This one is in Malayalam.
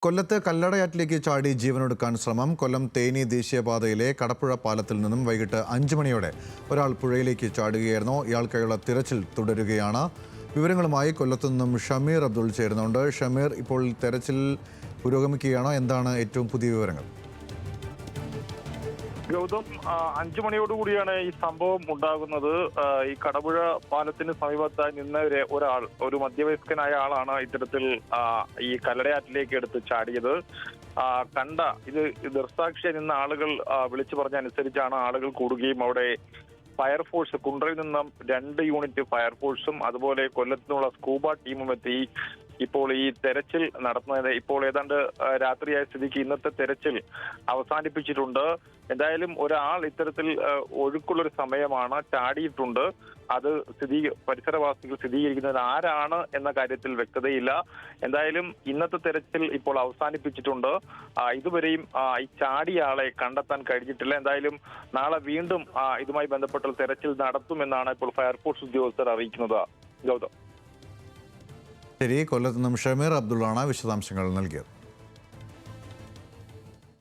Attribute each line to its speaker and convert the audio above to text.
Speaker 1: കൊല്ലത്ത് കല്ലടയാറ്റിലേക്ക് ചാടി ജീവനൊടുക്കാൻ ശ്രമം. കൊല്ലം തേനി ദേശീയപാതയിലെ കടപ്പുഴ പാലത്തിൽ നിന്നും വൈകിട്ട് 5 മണിയോടെ ഒരാൾ പുഴയിലേക്ക് ചാടുകയായിരുന്നു. ഇയാൾക്കായുള്ള തിരച്ചിൽ തുടരുകയാണ്. വിവരങ്ങളുമായി കൊല്ലത്തു നിന്നും ഷമീർ അബ്ദുൾ ചേരുന്നുണ്ട്. ഷമീർ, ഇപ്പോൾ തെരച്ചിൽ പുരോഗമിക്കുകയാണോ? എന്താണ് ഏറ്റവും പുതിയ വിവരങ്ങൾ?
Speaker 2: ഗൗതം, 5 മണിയോടുകൂടിയാണ് ഈ സംഭവം ഉണ്ടാകുന്നത്. ഈ കടപുഴ പാലത്തിന് സമീപത്തായി നിന്ന ഒരാൾ, ഒരു മധ്യവയസ്കനായ ആളാണ് ഇത്തരത്തിൽ ഈ കല്ലടയാറ്റിലേക്ക് എടുത്ത് ചാടിയത്. ഇത് ദൃക്സാക്ഷിയായി നിന്ന ആളുകൾ വിളിച്ചു പറഞ്ഞ അനുസരിച്ചാണ് ആളുകൾ കൂടുകയും അവിടെ ഫയർഫോഴ്സ്, കുണ്ടറയിൽ നിന്നും 2 യൂണിറ്റ് ഫയർഫോഴ്സും അതുപോലെ കൊല്ലത്തു നിന്നുള്ള സ്കൂബ ടീമും എത്തി ഇപ്പോൾ ഈ തെരച്ചിൽ നടത്തുന്നത്. ഇപ്പോൾ ഏതാണ്ട് രാത്രിയായ സ്ഥിതിക്ക് ഇന്നത്തെ തെരച്ചിൽ അവസാനിപ്പിച്ചിട്ടുണ്ട്. എന്തായാലും ഒരാൾ ഇത്തരത്തിൽ ഒഴുക്കുള്ളൊരു സമയമാണ്, ചാടിയിട്ടുണ്ട്. അത് പരിസരവാസികൾ സ്ഥിരീകരിക്കുന്നത് ആരാണ് എന്ന കാര്യത്തിൽ വ്യക്തതയില്ല. എന്തായാലും ഇന്നത്തെ തെരച്ചിൽ ഇപ്പോൾ അവസാനിപ്പിച്ചിട്ടുണ്ട്. ഇതുവരെയും ഈ ചാടിയ ആളെ കണ്ടെത്താൻ കഴിഞ്ഞിട്ടില്ല. എന്തായാലും നാളെ വീണ്ടും ഇതുമായി ബന്ധപ്പെട്ട തെരച്ചിൽ നടത്തുമെന്നാണ് ഇപ്പോൾ ഫയർഫോഴ്സ് ഉദ്യോഗസ്ഥർ അറിയിക്കുന്നത്. ഗൗതം,
Speaker 1: ശരി, കൊല്ലത്ത് നിന്നും ഷമീർ അബ്ദുള്ളാണ് വിശദാംശങ്ങൾ നൽകിയത്.